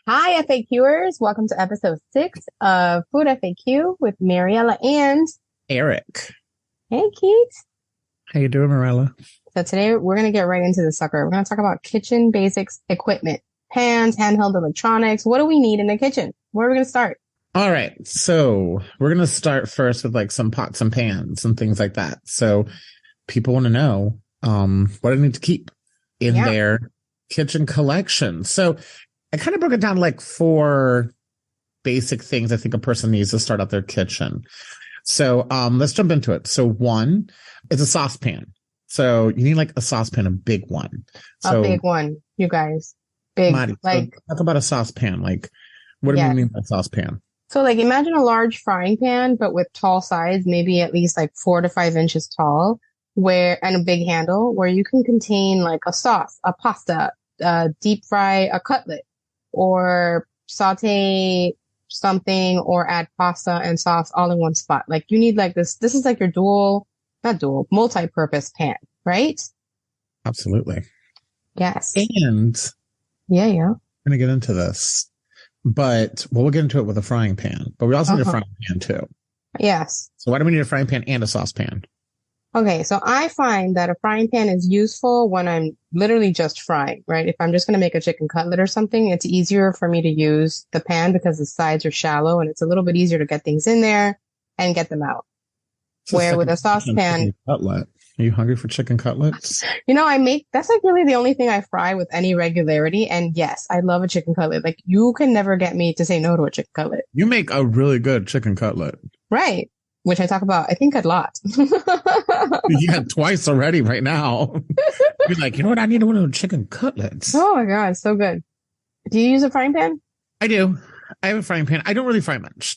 Hi, FAQers. Welcome to episode 6 of Food FAQ with Mariela and Eric. Hey, Keith. How you doing, Mariela? So today we're going to get right into the sucker. We're going to talk about kitchen basics equipment, pans, handheld electronics. What do we need in the kitchen? Where are we going to start? All right. So we're going to start first with like some pots and pans and things like that. So people want to know what I need to keep in their kitchen collection. So I kind of broke it down to like 4 basic things I think a person needs to start out their kitchen. So let's jump into it. So 1 is a saucepan. So you need like a saucepan, a big one. So, a big one, you guys. Big. Madi, like, so talk about a saucepan. Like, what do you mean by saucepan? So like imagine a large frying pan, but with tall sides, maybe at least like 4 to 5 inches tall, and a big handle where you can contain like a sauce, a pasta, deep fry a cutlet, or saute something, or add pasta and sauce all in one spot. Like you need like this. This is like your multi-purpose pan, right? Absolutely. Yes. And yeah, we're gonna get into this, but we'll get into it with a frying pan. But we also need a frying pan too. Yes. So why do we need a frying pan and a saucepan? Okay, so I find that a frying pan is useful when I'm literally just frying, right? If I'm just going to make a chicken cutlet or something, it's easier for me to use the pan because the sides are shallow and it's a little bit easier to get things in there and get them out. Where with a saucepan, cutlet. Are you hungry for chicken cutlets? That's like really the only thing I fry with any regularity. And yes, I love a chicken cutlet. Like you can never get me to say no to a chicken cutlet. You make a really good chicken cutlet. Right. Which I talk about, I think, a lot. Yeah, twice already right now. You're like, you know what? I need one of those chicken cutlets. Oh my God, so good. Do you use a frying pan? I do. I have a frying pan. I don't really fry much,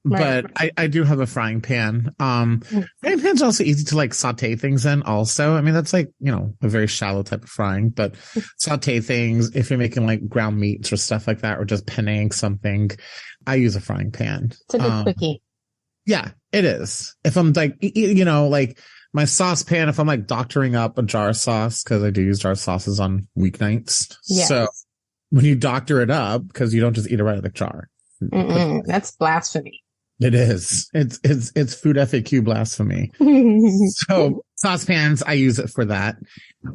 but I do have a frying pan. Frying pan's also easy to like saute things in also. I mean, that's like, a very shallow type of frying, but saute things if you're making like ground meats or stuff like that, or just penning something, I use a frying pan. It's a good quickie. Yeah, it is. If I'm like, like my saucepan, if I'm like doctoring up a jar of sauce, because I do use jar sauces on weeknights. Yes. So when you doctor it up, because you don't just eat it right out of the jar. That's blasphemy. It is. It's food FAQ blasphemy. So saucepans, I use it for that.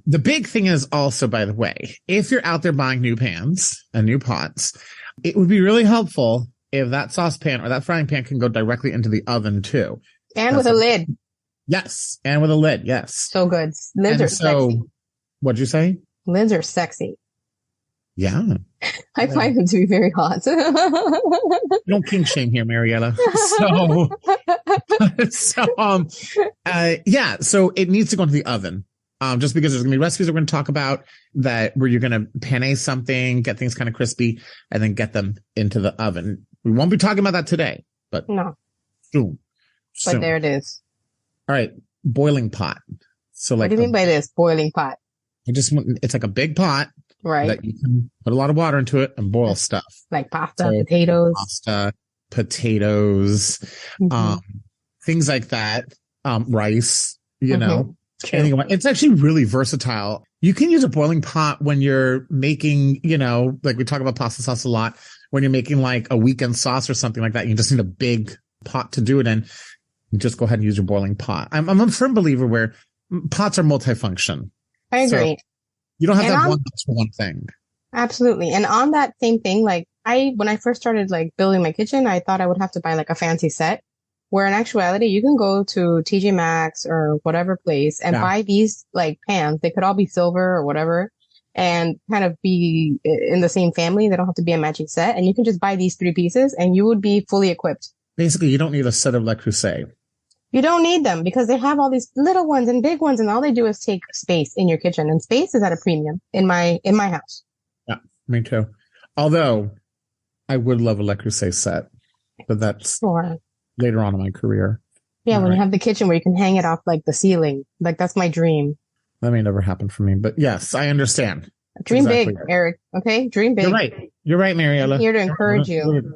The big thing is also, by the way, if you're out there buying new pans and new pots, it would be really helpful if that saucepan or that frying pan can go directly into the oven too. And with a lid. Yes. And with a lid. Yes. So good. Lids are sexy. What'd you say? Lids are sexy. Yeah. I find them to be very hot. Don't kink shame here, Mariela. So it needs to go into the oven. Just because there's gonna be recipes we're going to talk about where you're going to penne something, get things kind of crispy, and then get them into the oven. We won't be talking about that today, but no. Soon. But there it is. All right. Boiling pot. So like, what do you mean by this boiling pot? It's like a big pot. Right. That you can put a lot of water into it and boil stuff. Like potatoes. Potatoes, things like that. Rice, It's actually really versatile. You can use a boiling pot when you're making, like we talk about pasta sauce a lot, when you're making like a weekend sauce or something like that. You just need a big pot to do it in. You just go ahead and use your boiling pot. I'm a firm believer where pots are multifunction. I agree. So you don't have to have one thing. Absolutely. And on that same thing, like when I first started like building my kitchen, I thought I would have to buy like a fancy set. Where in actuality, you can go to TJ Maxx or whatever place and buy these like pans. They could all be silver or whatever and kind of be in the same family. They don't have to be a matching set. And you can just buy these 3 pieces and you would be fully equipped. Basically, you don't need a set of Le Creuset. You don't need them because they have all these little ones and big ones and all they do is take space in your kitchen. And space is at a premium in my house. Yeah, me too. Although I would love a Le Creuset set, but that's later on in my career. Yeah, when you have the kitchen where you can hang it off like the ceiling. Like that's my dream. That may never happen for me, but yes, I understand. Dream big, Eric. Okay, dream big. You're right, Mariela. I'm here to encourage you.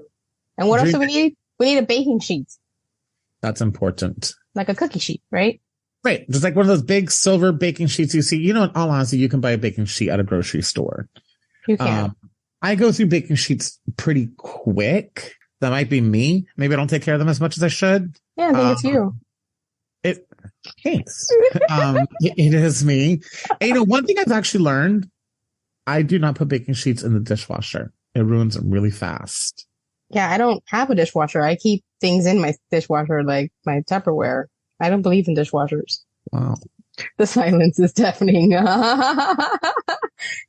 And what else do we need? We need a baking sheet. That's important. Like a cookie sheet, right? Right. Just like one of those big silver baking sheets you see. In all honesty, you can buy a baking sheet at a grocery store. You can. I go through baking sheets pretty quick. That might be me. Maybe I don't take care of them as much as I should. Yeah, I think it's you. Thanks. It is me. And one thing I've actually learned, I do not put baking sheets in the dishwasher. It ruins them really fast. Yeah, I don't have a dishwasher. I keep things in my dishwasher, like my Tupperware. I don't believe in dishwashers. Wow. The silence is deafening.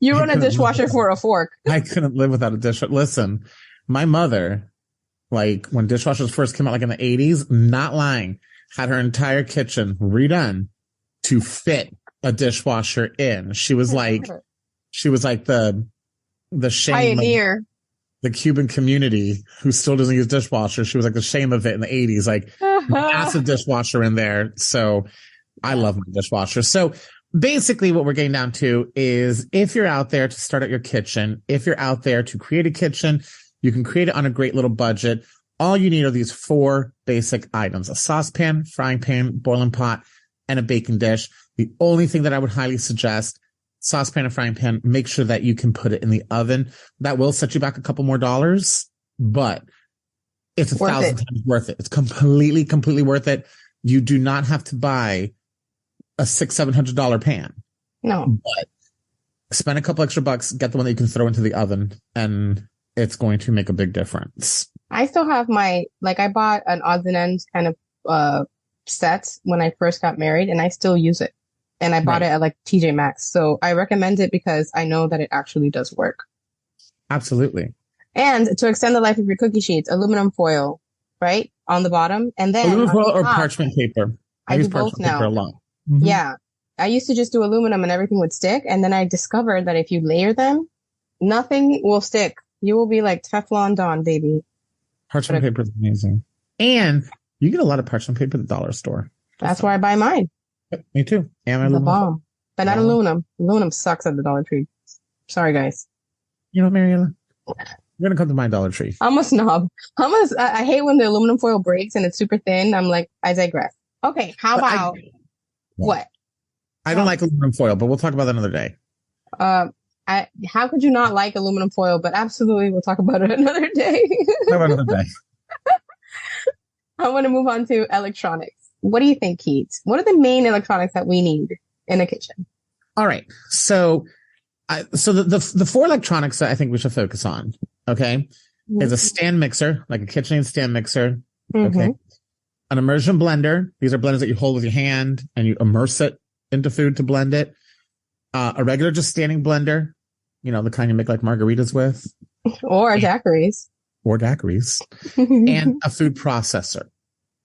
You run a dishwasher for a fork. I couldn't live without a dishwasher. Listen, my mother, like when dishwashers first came out, like in the 80s, not lying, had her entire kitchen redone to fit a dishwasher in. She was like the shame pioneer. of the Cuban community who still doesn't use dishwashers. She was like the shame of it in the 80s, like massive dishwasher in there. So I love my dishwasher. So basically what we're getting down to is if you're out there to start out your kitchen, if you're out there to create a kitchen, you can create it on a great little budget. All you need are these 4 basic items: a saucepan, frying pan, boiling pot, and a baking dish. The only thing that I would highly suggest, saucepan and frying pan, make sure that you can put it in the oven. That will set you back a couple more dollars, but it's 1,000 times worth it. It's completely worth it. You do not have to buy a $600-700 pan. No. But spend a couple extra bucks, get the one that you can throw into the oven, and it's going to make a big difference. I still have I bought an odds and ends kind of set when I first got married, and I still use it. And I bought it at like TJ Maxx. So I recommend it because I know that it actually does work. Absolutely. And to extend the life of your cookie sheets, aluminum foil, right? On the bottom. And then aluminum foil or parchment paper. I use do both parchment paper now. a lot. Mm-hmm. Yeah. I used to just do aluminum and everything would stick. And then I discovered that if you layer them, nothing will stick. You will be like Teflon Don, baby. Parchment paper is amazing. And you get a lot of parchment paper at the dollar store. That's where I buy mine. Yep, me too. And the bomb. But not aluminum. Aluminum sucks at the Dollar Tree. Sorry, guys. You know, Mariela, you're going to come to my Dollar Tree. I'm a snob. I hate when the aluminum foil breaks and it's super thin. I'm like, I digress. Okay, how about what? I don't like aluminum foil, but we'll talk about that another day. How could you not like aluminum foil? But absolutely, we'll talk about it another day. Talk about another day. I want to move on to electronics. What do you think, Keith? What are the main electronics that we need in a kitchen? All right. So the 4 electronics that I think we should focus on, okay, is a stand mixer, like a KitchenAid stand mixer. Mm-hmm. Okay. An immersion blender. These are blenders that you hold with your hand and you immerse it into food to blend it. A regular just standing blender, you know, the kind you make like margaritas with. Or daiquiris. Or daiquiris. And a food processor. Okay.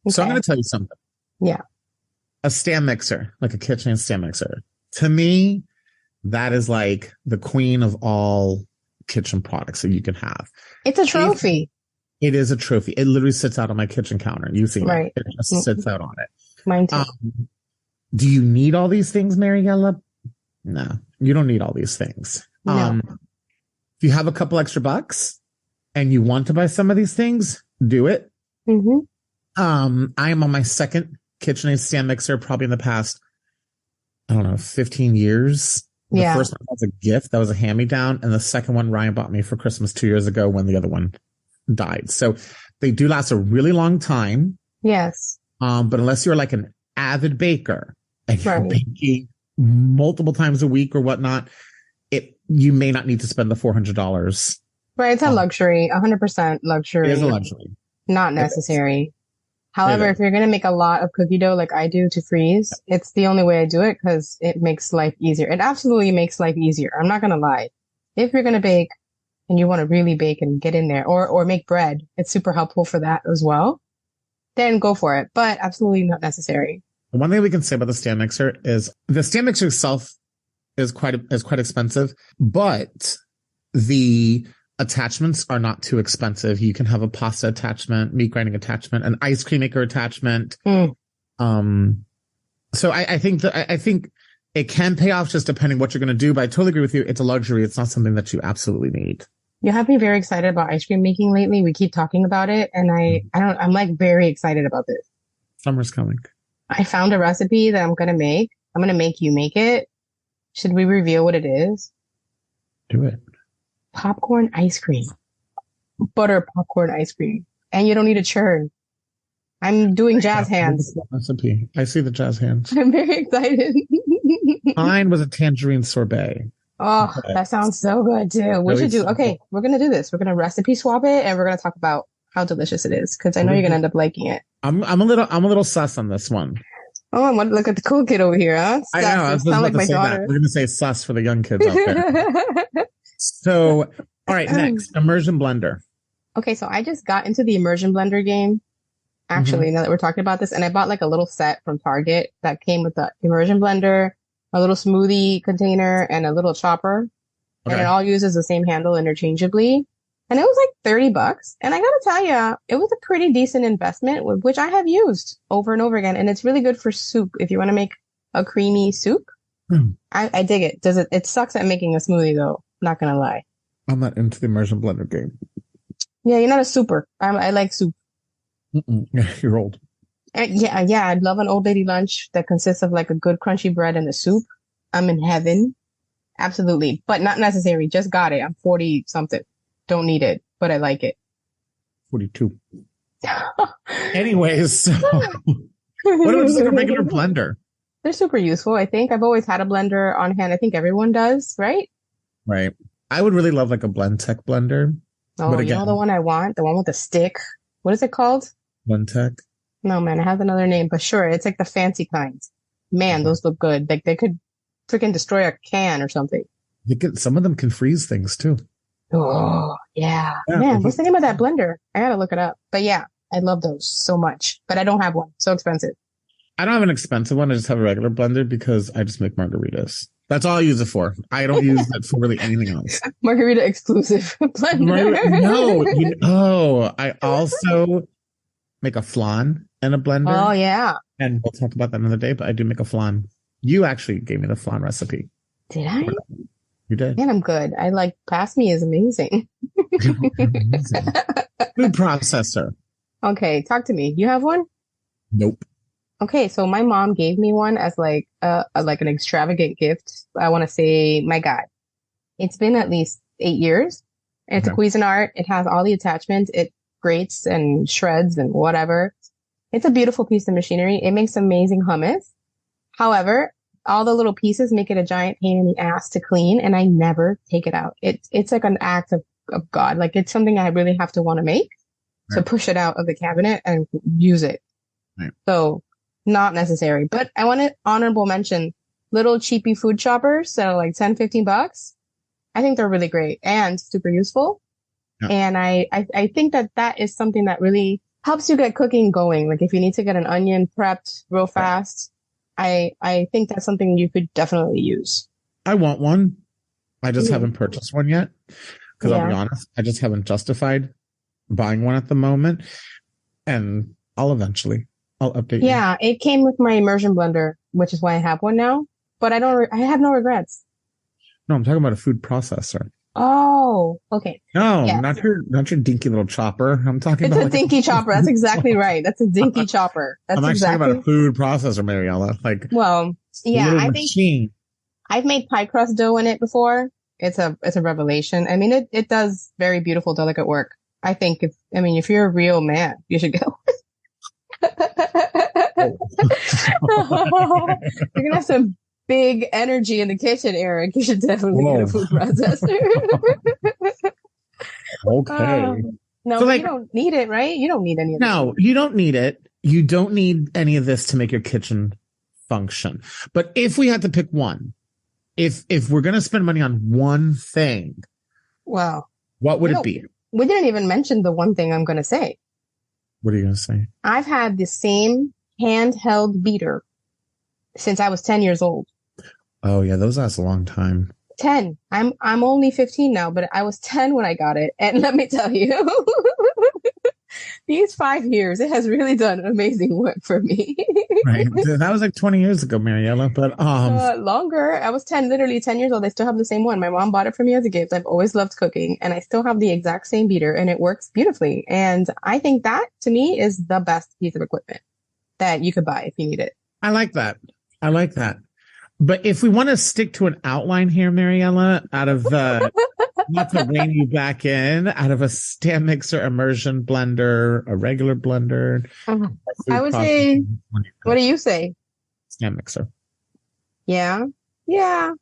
So I'm going to tell you something. Yeah. A stand mixer, like a KitchenAid stand mixer. To me, that is like the queen of all kitchen products that you can have. It's a trophy. It is a trophy. It literally sits out on my kitchen counter. You've seen it. It just sits out on it. Mine too. Do you need all these things, Mariela? No, you don't need all these things. No. If you have a couple extra bucks and you want to buy some of these things, do it. Mm-hmm. I am on my second KitchenAid stand mixer, probably in the past, I don't know, 15 years. The first one was a gift. That was a hand-me-down. And the second one Ryan bought me for Christmas 2 years ago when the other one died. So they do last a really long time. Yes. But unless you're like an avid baker and you're baking multiple times a week or whatnot, you may not need to spend the $400. Right. It's a luxury, 100% luxury. It is a luxury. Not necessary. However, if you're going to make a lot of cookie dough like I do to freeze, it's the only way I do it because it makes life easier. It absolutely makes life easier. I'm not going to lie. If you're going to bake and you want to really bake and get in there or make bread, it's super helpful for that as well. Then go for it, but absolutely not necessary. One thing we can say about the stand mixer is the stand mixer itself is quite expensive, but the attachments are not too expensive. You can have a pasta attachment, meat grinding attachment, an ice cream maker attachment. So I think it can pay off just depending what you're going to do. But I totally agree with you. It's a luxury. It's not something that you absolutely need. You have me very excited about ice cream making lately. We keep talking about it, and I'm like very excited about this. Summer's coming. I found a recipe that I'm going to make. I'm going to make you make it. Should we reveal what it is? Do it. popcorn ice cream. Butter popcorn ice cream. And you don't need a churn. I'm doing jazz hands. Recipe. I see the jazz hands. I'm very excited. Mine was a tangerine sorbet. Oh, that sounds so good too. We should do, okay, we're going to do this. We're going to recipe swap it and we're going to talk about how delicious it is because I know you're going to end up liking it. I'm a little sus on this one. Oh, I want to look at the cool kid over here, huh? I know. I was about like to say that. We're going to say sus for the young kids out there. So, all right, next, immersion blender. Okay, so I just got into the immersion blender game. Actually, now that we're talking about this, and I bought like a little set from Target that came with the immersion blender, a little smoothie container, and a little chopper. Okay. And it all uses the same handle interchangeably. And it was like $30. And I gotta tell you, it was a pretty decent investment, which I have used over and over again. And it's really good for soup. If you want to make a creamy soup, I dig it. It sucks at making a smoothie though. Not gonna lie. I'm not into the immersion blender game. Yeah, you're not a souper. I like soup. You're old. Yeah. I'd love an old lady lunch that consists of like a good crunchy bread and a soup. I'm in heaven. Absolutely. But not necessary. Just got it. I'm 40 something. Don't need it, but I like it. 42. Anyways, so what about just like a regular blender? They're super useful. I think I've always had a blender on hand. I think everyone does, right? Right. I would really love like a Blendtec blender. Oh, but again, you know the one I want? The one with the stick. What is it called? Blendtec. No, man, it has another name, but sure, it's like the fancy kinds. Man, those look good. Like they could freaking destroy a can or something. Some of them can freeze things too. Oh, yeah. Man, what's the name of that blender? I gotta look it up. But yeah, I love those so much. But I don't have one. So expensive. I don't have an expensive one. I just have a regular blender because I just make margaritas. That's all I use it for. I don't use it for really anything else. Margarita exclusive blender. No. I also make a flan in a blender. Oh, yeah. And we'll talk about that another day, but I do make a flan. You actually gave me the flan recipe. Did I? You did. Man, I'm good. Past me is amazing. Amazing. Food processor. Okay, talk to me. You have one? Nope. Okay, so my mom gave me one as like an extravagant gift. I want to say, my God, it's been at least 8 years. It's a Cuisinart. It has all the attachments. It grates and shreds and whatever. It's a beautiful piece of machinery. It makes amazing hummus. However, all the little pieces make it a giant pain in the ass to clean, and I never take it out. It's like an act of God. Like it's something I really have to want to make to push it out of the cabinet and use it. Right. So not necessary, but I want to honorable mention little cheapy food choppers. So like $10-15. I think they're really great and super useful. Yeah. And I think that is something that really helps you get cooking going. Like if you need to get an onion prepped real fast, I think that's something you could definitely use. I want one. I just haven't purchased one yet. Because I'll be honest, I just haven't justified buying one at the moment. And I'll update you. Yeah, it came with my immersion blender, which is why I have one now. But I have no regrets. No, I'm talking about a food processor. Oh, okay. No, yes. not your dinky little chopper. I'm talking about a dinky chopper. That's exactly right. That's a dinky chopper. That's I'm actually talking about a food processor, Mariela. Like, well, yeah, I think I've made pie crust dough in it before. It's a revelation. I mean, it does very beautiful, delicate work. I think if you're a real man, you should go. You're gonna have some big energy in the kitchen, Eric. You should definitely get a food processor. Okay. No, so you don't need it, right? You don't need any of this. No, you don't need it. You don't need any of this to make your kitchen function. But if we had to pick one, if we're going to spend money on one thing, well, what would it be? We didn't even mention the one thing I'm going to say. What are you going to say? I've had the same handheld beater since I was 10 years old. Oh yeah, those last a long time. 10. I'm only 15 now, but I was 10 when I got it. And let me tell you, these 5 years, it has really done amazing work for me. Right. That was like 20 years ago, Mariela, but longer. I was literally 10 years old. I still have the same one. My mom bought it for me as a gift. I've always loved cooking, and I still have the exact same beater, and it works beautifully. And I think that to me is the best piece of equipment that you could buy if you need it. I like that. But if we want to stick to an outline here, Mariela, out of not to rein you back in, out of a stand mixer, immersion blender, a regular blender, I would say, what do you say? Stand mixer. Yeah. Yeah.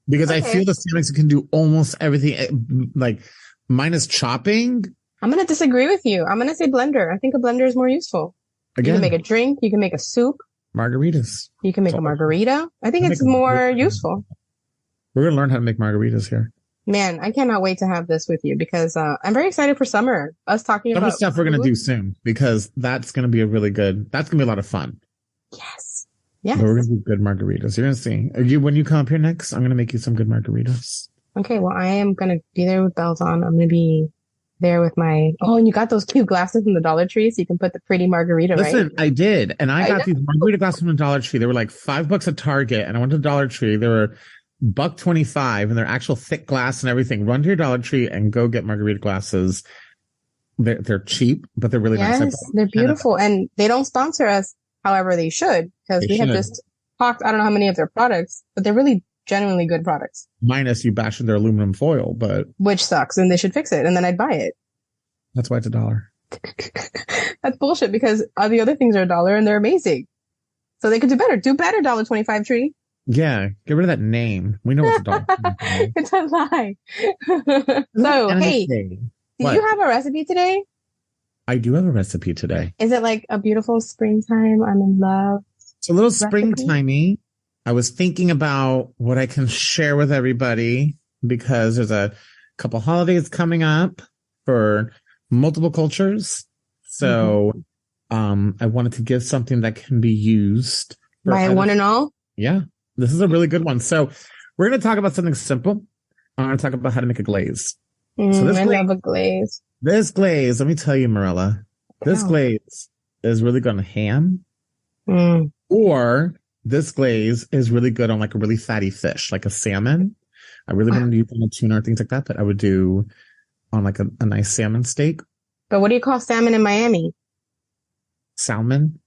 Because I feel the stand mixer can do almost everything, like minus chopping. I'm going to disagree with you. I'm going to say blender. I think a blender is more useful. Again, you can make a drink. You can make a soup. Margaritas. You can make a margarita. I think it's more useful. We're going to learn how to make margaritas here. Man, I cannot wait to have this with you because I'm very excited for summer. Us talking about stuff we're going to do soon because that's going to be that's going to be a lot of fun. Yes. Yes. But we're going to do good margaritas. You're going to see. When you come up here next, I'm going to make you some good margaritas. Okay. Well, I am going to be there with bells on. I'm going to be there with my, and you got those cute glasses from the Dollar Tree so you can put the pretty margarita, right? Listen, I did. And I got these margarita glasses from the Dollar Tree. They were like $5 at Target. And I went to the Dollar Tree. They were $1.25 and they're actual thick glass and everything. Run to your Dollar Tree and go get margarita glasses. They're cheap, but they're really nice. Yes, they're beautiful. And they don't sponsor us. However, they should because we have just talked, I don't know how many of their products, but they're really genuinely good products. Minus you bashing their aluminum foil, which sucks, and they should fix it, and then I'd buy it. That's why it's $1. That's bullshit because all the other things are $1 and they're amazing. So they could do better. Do better, $1.25 Tree. Yeah, get rid of that name. We know it's $1. It's a lie. So, hey, do you have a recipe today? I do have a recipe today. Is it like a beautiful springtime? I'm in love. It's a little springtimey. I was thinking about what I can share with everybody because there's a couple holidays coming up for multiple cultures. So I wanted to give something that can be used by one and all. Yeah, this is a really good one. So we're going to talk about something simple. I'm going to talk about how to make a glaze. I love a glaze. This glaze, let me tell you, Mariela, this glaze is really good on ham. Or this glaze is really good on like a really fatty fish, like a salmon. I really wouldn't use on a tuna or things like that, but I would do on like a nice salmon steak. But what do you call salmon in Miami? Salmon.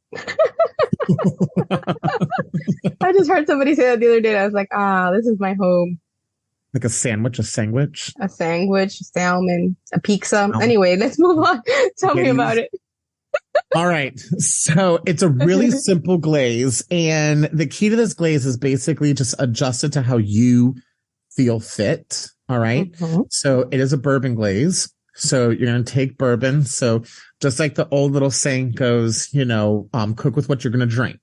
I just heard somebody say that the other day. And I was like, this is my home. Like a sandwich. A sandwich, salmon, a pizza. Anyway, let's move on. Tell me about it. All right. So it's a really simple glaze. And the key to this glaze is basically just adjust it to how you feel fit. All right. So it is a bourbon glaze. So you're going to take bourbon. So just like the old little saying goes, cook with what you're going to drink.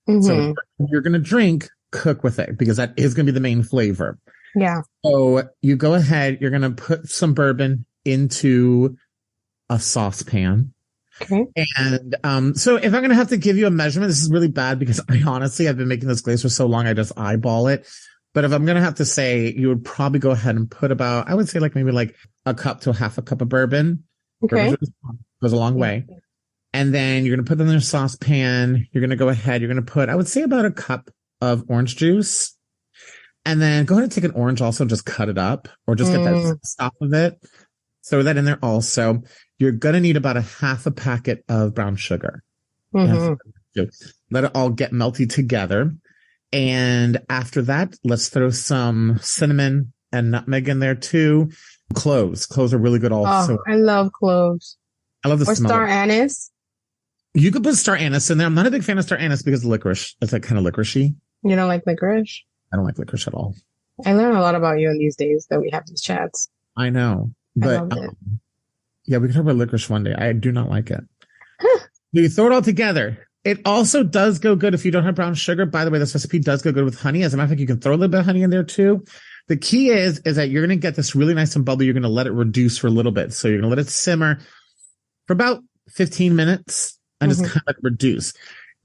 So if you're going to drink, cook with it because that is going to be the main flavor. Yeah. So you go ahead, you're going to put some bourbon into a saucepan. Okay. And so if I'm going to have to give you a measurement, this is really bad because I've been making this glaze for so long, I just eyeball it. But if I'm going to have to say, you would probably go ahead and put about, I would say maybe a cup to half a cup of bourbon. Okay. Goes a long way. And then you're going to put them in a saucepan. You're going to go ahead. You're going to put, I would say about a cup of orange juice. And then go ahead and take an orange also, just cut it up or just get that stuff of it. Throw that in there also. You're going to need about a half a packet of brown sugar. Let it all get melty together. And after that, let's throw some cinnamon and nutmeg in there too. Cloves. Cloves are really good also. Oh, I love cloves. I love the smell. Or star anise. You could put star anise in there. I'm not a big fan of star anise because of licorice. It's like kind of licoricey. You don't like licorice? I don't like licorice at all. I learn a lot about you in these days that we have these chats. I know. But yeah, we can talk about licorice one day. I do not like it. You throw it all together. It also does go good if you don't have brown sugar. By the way, this recipe does go good with honey. As a matter of fact, you can throw a little bit of honey in there too. The key is that you're going to get this really nice and bubbly. You're going to let it reduce for a little bit. So you're going to let it simmer for about 15 minutes and just kind of let it reduce.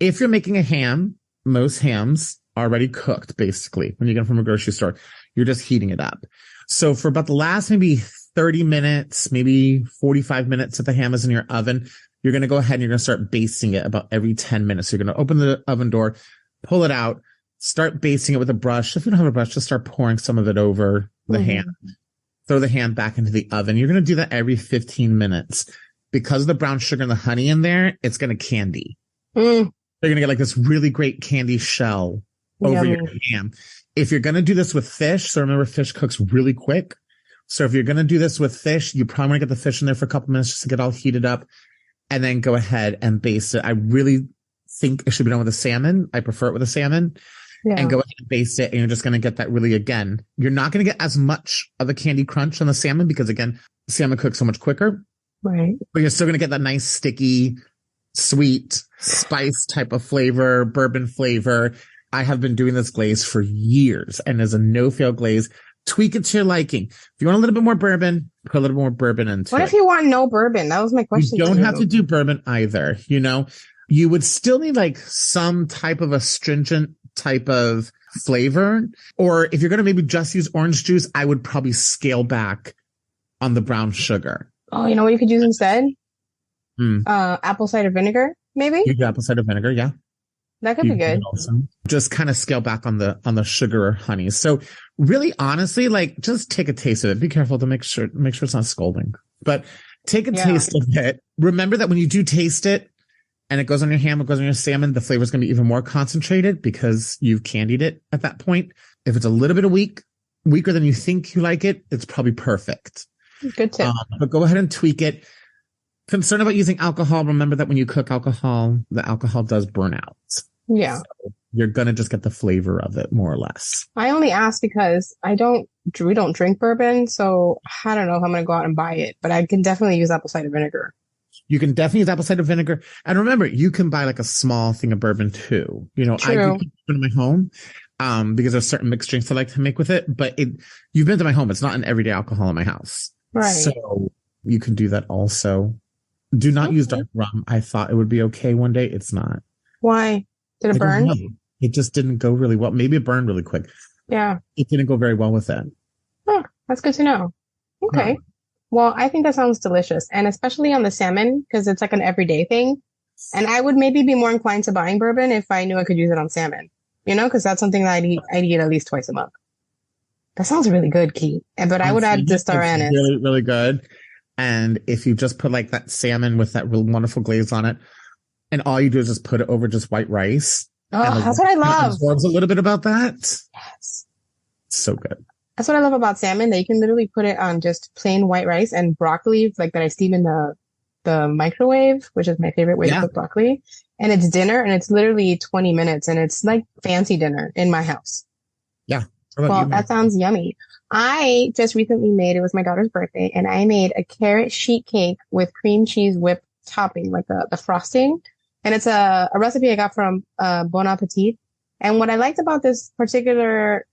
If you're making a ham, most hams are already cooked, basically. When you get them from a grocery store, you're just heating it up. So for about the last maybe 30 minutes, maybe 45 minutes that the ham is in your oven, you're going to go ahead and you're going to start basting it about every 10 minutes. So you're going to open the oven door, pull it out, start basting it with a brush. If you don't have a brush, just start pouring some of it over the ham. Throw the ham back into the oven. You're going to do that every 15 minutes. Because of the brown sugar and the honey in there, it's going to candy. You're going to get like this really great candy shell over your Yummy. ham. If you're going to do this with fish, so remember fish cooks really quick. So if you're going to do this with fish, you probably want to get the fish in there for a couple minutes just to get all heated up and then go ahead and baste it. I really think it should be done with a salmon. I prefer it with a salmon. Yeah. And go ahead and baste it. And you're just going to get that really, again, you're not going to get as much of a candy crunch on the salmon because, again, salmon cooks so much quicker. Right. But you're still going to get that nice, sticky, sweet, spice type of flavor, bourbon flavor. I have been doing this glaze for years and as a no-fail glaze. Tweak it to your liking. If you want a little bit more bourbon, put a little more bourbon into it. What if you want no bourbon? That was my question. You don't have to do bourbon either. You know, you would still need like some type of astringent type of flavor. Or if you're going to maybe just use orange juice, I would probably scale back on the brown sugar. Oh, you know what you could use instead? Apple cider vinegar, maybe? You do apple cider vinegar, yeah. That could be good. Also. Just kind of scale back on the sugar or honey. So really, honestly, like just take a taste of it. Be careful to make sure it's not scalding. But take a taste of it. Remember that when you do taste it and it goes on your ham, it goes on your salmon, the flavor is going to be even more concentrated because you've candied it at that point. If it's a little bit weaker than you think you like it, it's probably perfect. Good tip. But go ahead and tweak it. Concerned about using alcohol. Remember that when you cook alcohol, the alcohol does burn out. Yeah. So you're going to just get the flavor of it more or less. I only ask because we don't drink bourbon. So I don't know if I'm going to go out and buy it, but I can definitely use apple cider vinegar. You can definitely use apple cider vinegar. And remember, you can buy like a small thing of bourbon too. You know, True. I do keep it in my home because there's certain mixed drinks I like to make with it. But you've been to my home. It's not an everyday alcohol in my house. Right. So you can do that also. Do not use dark rum. I thought it would be okay one day. It's not. Why? Did it burn? It just didn't go really well. Maybe it burned really quick. Yeah. It didn't go very well with that. Oh, that's good to know. Okay. No. Well, I think that sounds delicious. And especially on the salmon, because it's like an everyday thing. And I would maybe be more inclined to buying bourbon if I knew I could use it on salmon. You know, because that's something that I'd eat at least twice a month. That sounds really good, Keith. But I would add the star anise. Really, really good. And if you just put like that salmon with that real wonderful glaze on it, and all you do is just put it over just white rice. Oh, that's what I love. Absorbs a little bit about that. Yes. So good. That's what I love about salmon, that you can literally put it on just plain white rice and broccoli, like that I steam in the microwave, which is my favorite way to cook broccoli. And it's dinner, and it's literally 20 minutes, and it's like fancy dinner in my house. Yeah. Well, that sounds yummy. I just recently it was my daughter's birthday, and I made a carrot sheet cake with cream cheese whipped topping, like the frosting. And it's a recipe I got from Bon Appetit. And what I liked about this particular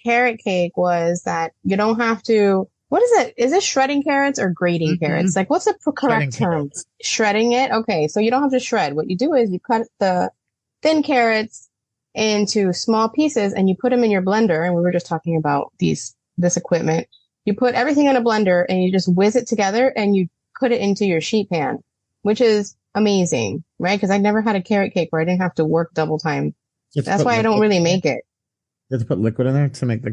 carrot cake was that you don't have to, what is it? Is it shredding carrots or grating carrots? Like, what's the correct term? Shredding it? Okay. So you don't have to shred. What you do is you cut the thin carrots into small pieces and you put them in your blender. And we were just talking about this equipment. You put everything in a blender and you just whiz it together and you put it into your sheet pan, which is amazing, right? Because I never had a carrot cake where I didn't have to work double time. That's why I don't really make it. You have to put liquid in there to make the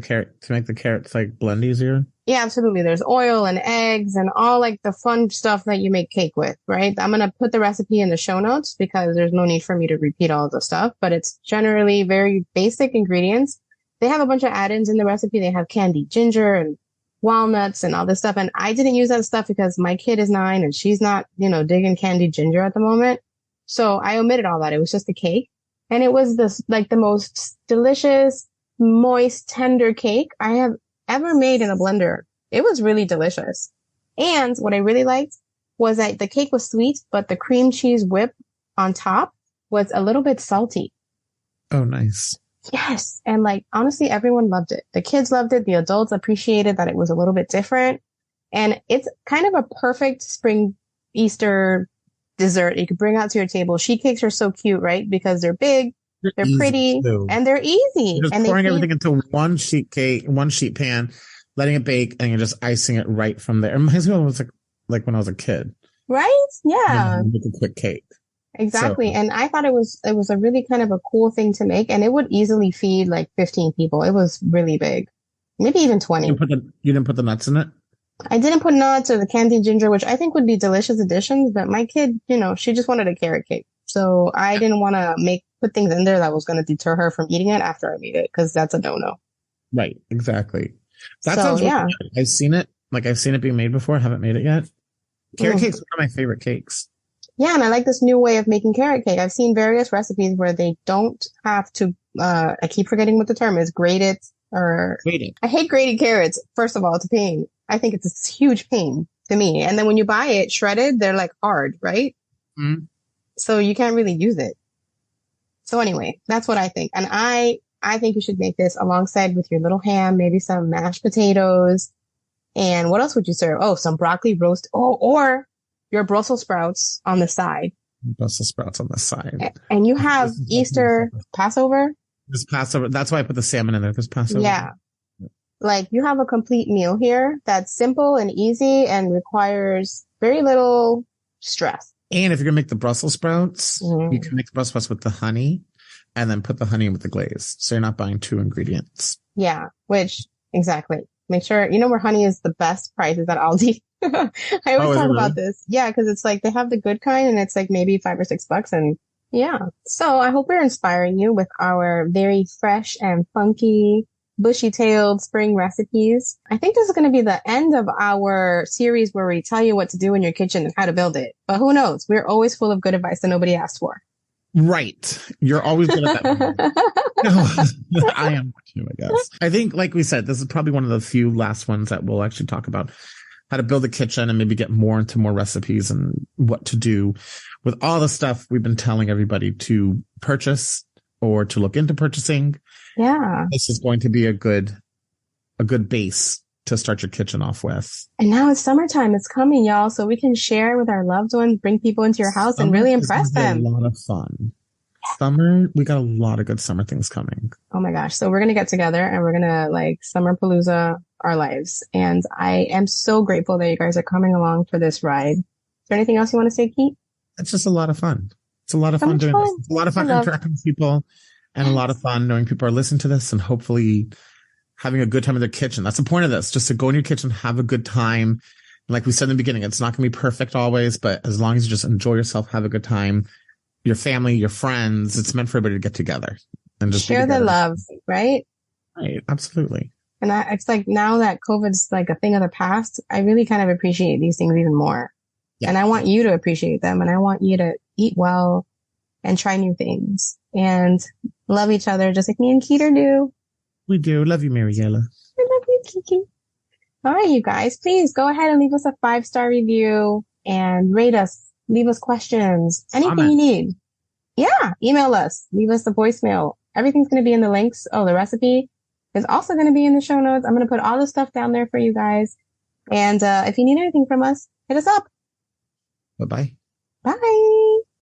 carrots like blend easier. Yeah, absolutely. There's oil and eggs and all like the fun stuff that you make cake with, right? I'm going to put the recipe in the show notes because there's no need for me to repeat all the stuff, but it's generally very basic ingredients. They have a bunch of add-ins in the recipe. They have candied ginger and walnuts and all this stuff. And I didn't use that stuff because my kid is 9 and she's not, digging candied ginger at the moment. So I omitted all that. It was just a cake. And it was the most delicious, moist, tender cake I have ever made in a blender. It was really delicious. And what I really liked was that the cake was sweet, but the cream cheese whip on top was a little bit salty. Oh, nice. Yes. And honestly, everyone loved it. The kids loved it. The adults appreciated that it was a little bit different. And it's kind of a perfect spring Easter dessert you could bring out to your table. Sheet cakes are so cute, right? Because they're big, they're pretty, and they're easy. You're just pouring everything into one sheet pan, letting it bake, and you're just icing it right from there. It reminds me of what it was like when I was a kid. Right? Yeah. Make a quick cake. Exactly. And I thought it was a really kind of a cool thing to make, and it would easily feed 15 people. It was really big. Maybe even 20. You didn't put the nuts in it? I didn't put nuts or the candied ginger, which I think would be delicious additions, but my kid, she just wanted a carrot cake. So I didn't want to make put things in there that was going to deter her from eating it after I made it, because that's a no-no. Right. Exactly. That So, sounds really yeah. good. I've seen it. Like I've seen it being made before. I haven't made it yet. Carrot Mm. cake's one of my favorite cakes. Yeah, and I like this new way of making carrot cake. I've seen various recipes where they don't have to, I keep forgetting what the term is, grate it, or Waiting. I hate grating carrots. First of all, it's a pain. I think it's a huge pain to me. And then when you buy it shredded, they're like hard, right? Mm. So you can't really use it. So anyway, that's what I think. And I think you should make this alongside with your little ham, maybe some mashed potatoes. And what else would you serve? Oh, some broccoli roast. Oh, or your Brussels sprouts on the side. Brussels sprouts on the side. And you have Easter Passover. There's Passover. That's why I put the salmon in there. There's Passover. Yeah. Like you have a complete meal here that's simple and easy and requires very little stress. And if you're going to make the Brussels sprouts, you can make the Brussels sprouts with the honey and then put the honey in with the glaze. So you're not buying 2 ingredients. Yeah, which exactly. Make sure, where honey is the best prices at Aldi. I always talk about this. Yeah, because it's like they have the good kind and it's like maybe $5 or $6. And yeah. So I hope we're inspiring you with our very fresh and funky, bushy-tailed spring recipes. I think this is going to be the end of our series where we tell you what to do in your kitchen and how to build it. But who knows? We're always full of good advice that nobody asked for. Right. You're always good at that. No, I am too, I guess. I think, like we said, this is probably one of the few last ones that we'll actually talk about how to build a kitchen and maybe get more into more recipes and what to do with all the stuff we've been telling everybody to purchase or to look into purchasing. Yeah. This is going to be a good base to start your kitchen off with. And now it's summertime. It's coming, y'all. So we can share with our loved ones, bring people into your house and really impress them. A lot of fun. Summer, we got a lot of good summer things coming. Oh my gosh. So we're going to get together and we're going to like summer palooza our lives. And I am so grateful that you guys are coming along for this ride. Is there anything else you want to say, Keith? It's just a lot of fun. It's a lot of fun doing this. It's a lot of fun interacting with people and a lot of fun knowing people are listening to this and hopefully having a good time in their kitchen. That's the point of this, just to go in your kitchen, have a good time. And like we said in the beginning, it's not going to be perfect always, but as long as you just enjoy yourself, have a good time, your family, your friends, it's meant for everybody to get together and just share the love, right? Right. Absolutely. And it's like now that COVID's like a thing of the past, I really kind of appreciate these things even more. Yeah. And I want you to appreciate them and I want you to eat well and try new things and love each other just like me and Keeter do. We do. Love you, Mariela. I love you, Kiki. All right, you guys, please go ahead and leave us a 5-star review and rate us. Leave us questions. Anything you need. Yeah, email us. Leave us a voicemail. Everything's going to be in the links. Oh, the recipe is also going to be in the show notes. I'm going to put all the stuff down there for you guys. And if you need anything from us, hit us up. Bye-bye. Bye.